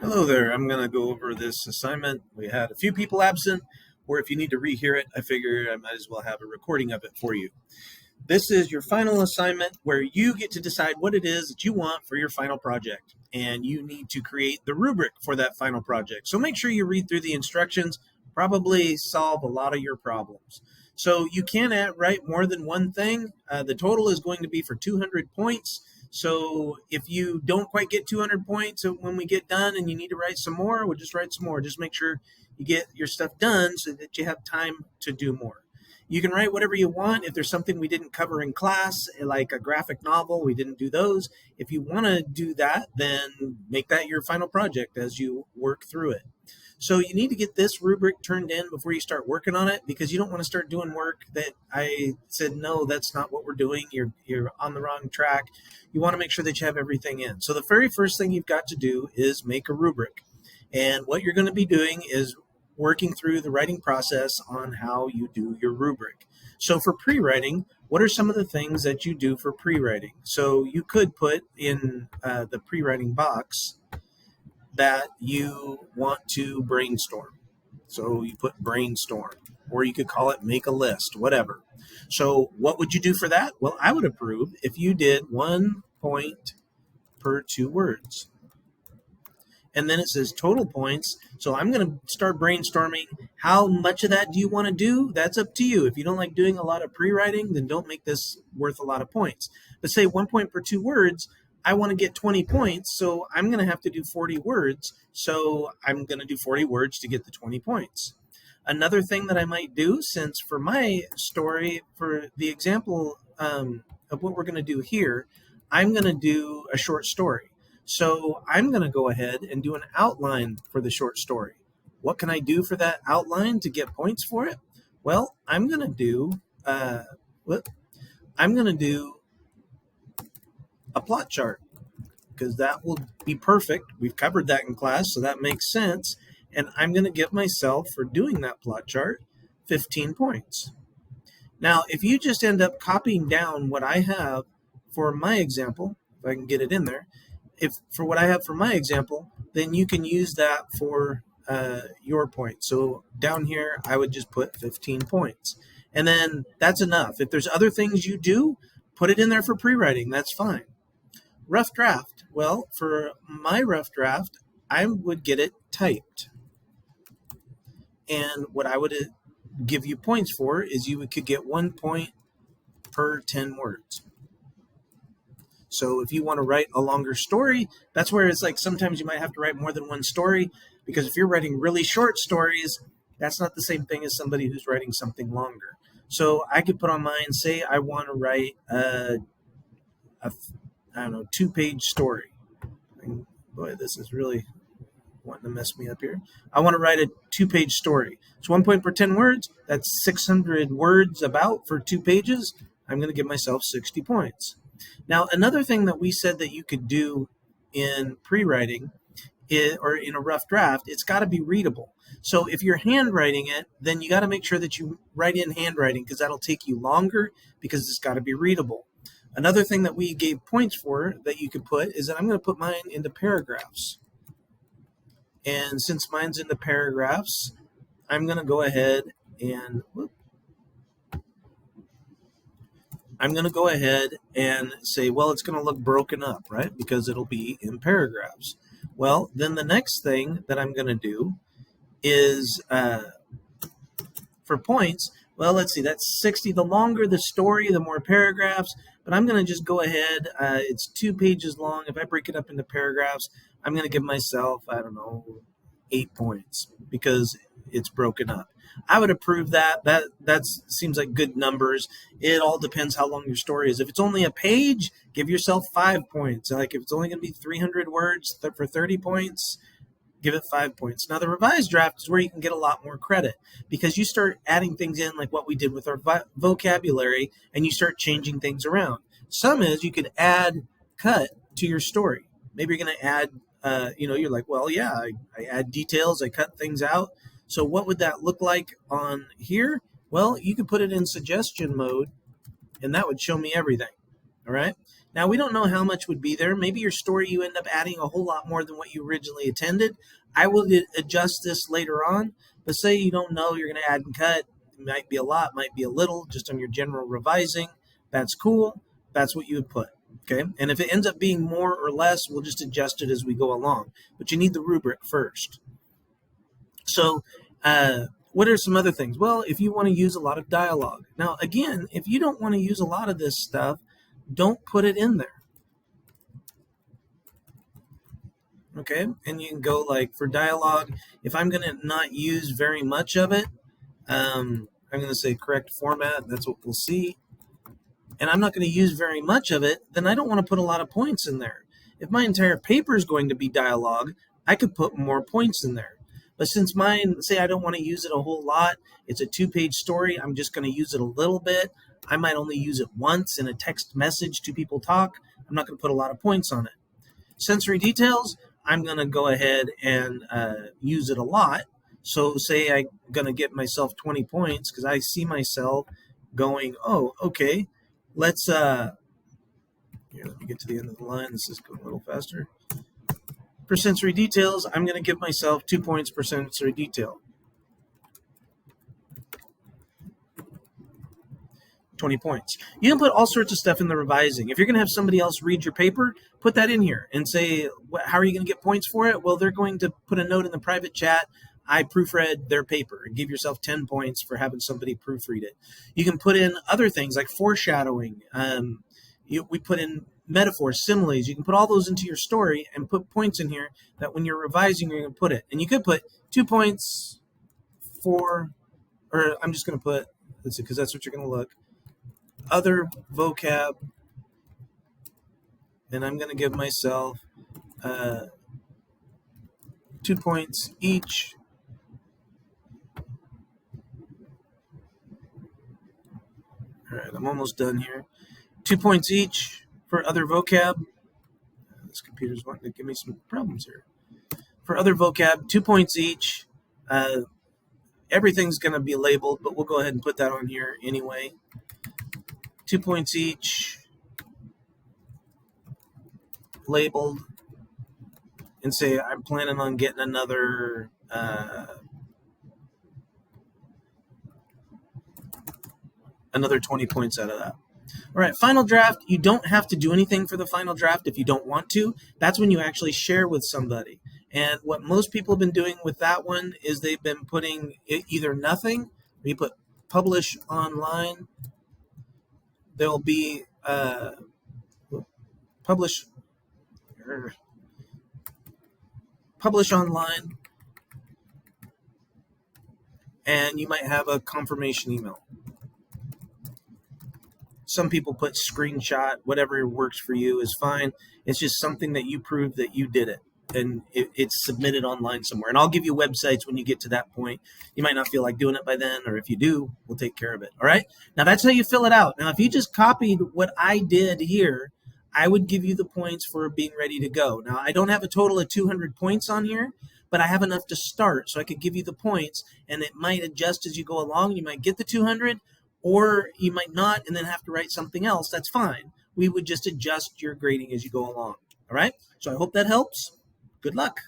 Hello there. I'm going to go over this assignment. We had a few people absent, or if you need to rehear it, I figure I might as well have a recording of it for you. This is your final assignment where you get to decide what it is that you want for your final project, and you need to create the rubric for that final project. So make sure you read through the instructions, probably solve a lot of your problems. So you can write more than one thing. The total is going to be for 200 points. So if you don't quite get 200 points when we get done and you need to write some more, we'll just write some more. Just make sure you get your stuff done so that you have time to do more. You can write whatever you want. If there's something we didn't cover in class, like a graphic novel, we didn't do those. If you want to do that, then make that your final project as you work through it. So you need to get this rubric turned in before you start working on it, because you don't want to start doing work that I said, no, that's not what we're doing. You're on the wrong track. You want to make sure that you have everything in. So the very first thing you've got to do is make a rubric. And what you're going to be doing is working through the writing process on how you do your rubric. So for pre-writing, what are some of the things that you do for pre-writing? So you could put in the pre-writing box that you want to brainstorm. So you put brainstorm, or you could call it make a list, whatever. So what would you do for that? Well, I would approve if you did 1 point per 2 words. And then it says total points. So I'm going to start brainstorming. How much of that do you want to do? That's up to you. If you don't like doing a lot of pre-writing, then don't make this worth a lot of points. But say 1 point per 2 words, I want to get 20 points, so I'm going to have to do 40 words. So I'm going to do 40 words to get the 20 points. Another thing that I might do, since for my story, for the example of what we're going to do here, I'm going to do a short story. So I'm going to go ahead and do an outline for the short story. What can I do for that outline to get points for it? Well, I'm going to do a plot chart, because that will be perfect. We've covered that in class, so that makes sense. And I'm going to give myself, for doing that plot chart, 15 points. Now, if you just end up copying down what I have for my example, if I can get it in there, for what I have for my example, then you can use that for your points. So down here, I would just put 15 points. And then that's enough. If there's other things you do, put it in there for pre-writing. That's fine. Rough draft. Well, for my rough draft, I would get it typed. And what I would give you points for is you could get 1 point per 10 words. So if you want to write a longer story, that's where it's like sometimes you might have to write more than one story, because if you're writing really short stories, that's not the same thing as somebody who's writing something longer. So I could put on mine, say I want to write a 2-page story. Boy, this is really wanting to mess me up here. I want to write a 2-page story. It's 1 point per 10 words. That's 600 words about for 2 pages. I'm going to give myself 60 points. Now, another thing that we said that you could do in pre-writing or in a rough draft, it's got to be readable. So if you're handwriting it, then you got to make sure that you write in handwriting, because that'll take you longer, because it's got to be readable. Another thing that we gave points for that you could put is that I'm going to put mine into paragraphs. And since mine's into paragraphs, I'm going to go ahead and say, well, it's going to look broken up, right? Because it'll be in paragraphs. Well, then the next thing that I'm going to do is for points, well, let's see, that's 60. The longer the story, the more paragraphs. But I'm going to just go ahead. It's 2 pages long. If I break it up into paragraphs, I'm going to give myself, 8 points, because it's broken up. I would approve that. That seems like good numbers. It all depends how long your story is. If it's only a page, give yourself 5 points. Like if it's only going to be 300 words for 30 points, give it 5 points. Now, the revised draft is where you can get a lot more credit, because you start adding things in like what we did with our vocabulary, and you start changing things around. Some is you could add cut to your story. Maybe you're going to add, you're like, well, yeah, I add details, I cut things out. So what would that look like on here? Well, you could put it in suggestion mode, and that would show me everything. All right. Now, we don't know how much would be there. Maybe your story, you end up adding a whole lot more than what you originally intended. I will adjust this later on, but say you don't know you're going to add and cut. It might be a lot, might be a little, just on your general revising. That's cool. That's what you would put. Okay. And if it ends up being more or less, we'll just adjust it as we go along. But you need the rubric first. So, what are some other things? Well, if you want to use a lot of dialogue. Now, again, if you don't want to use a lot of this stuff, don't put it in there. Okay, and you can go like for dialogue, if I'm going to not use very much of it, I'm going to say correct format. That's what we'll see. And I'm not going to use very much of it, then I don't want to put a lot of points in there. If my entire paper is going to be dialogue, I could put more points in there. But since mine, say I don't want to use it a whole lot, it's a 2-page story, I'm just going to use it a little bit. I might only use it once in a text message, 2 people talk. I'm not going to put a lot of points on it. Sensory details, I'm going to go ahead and use it a lot. So say I'm going to get myself 20 points because I see myself going, oh, okay, let's, here, let me get to the end of the line. This is going a little faster. For sensory details, I'm going to give myself 2 points per sensory detail. 20 points. You can put all sorts of stuff in the revising. If you're going to have somebody else read your paper, put that in here and say, how are you going to get points for it? Well, they're going to put a note in the private chat. I proofread their paper, and give yourself 10 points for having somebody proofread it. You can put in other things like foreshadowing. We put in metaphors, similes. You can put all those into your story and put points in here that when you're revising, you're going to put it. And you could put 2 points for, or I'm just going to put, let's see, because that's what you're going to look, other vocab, and I'm going to give myself 2 points each. All right, I'm almost done here. 2 points each for other vocab. This computer's wanting to give me some problems here. For other vocab, 2 points each. Everything's going to be labeled, but we'll go ahead and put that on here anyway. 2 points each, labeled, and say I'm planning on getting another another 20 points out of that. All right, final draft. You don't have to do anything for the final draft if you don't want to. That's when you actually share with somebody. And what most people have been doing with that one is they've been putting either nothing, or you put publish online. There'll be publish online, and you might have a confirmation email. Some people put screenshot, whatever works for you is fine. It's just something that you prove that you did it, and it's submitted online somewhere. And I'll give you websites when you get to that point. You might not feel like doing it by then, or if you do, we'll take care of it. All right? Now, that's how you fill it out. Now, if you just copied what I did here, I would give you the points for being ready to go. Now, I don't have a total of 200 points on here, but I have enough to start, so I could give you the points, and it might adjust as you go along. You might get the 200, or you might not, and then have to write something else. That's fine. We would just adjust your grading as you go along. All right? So I hope that helps. Good luck.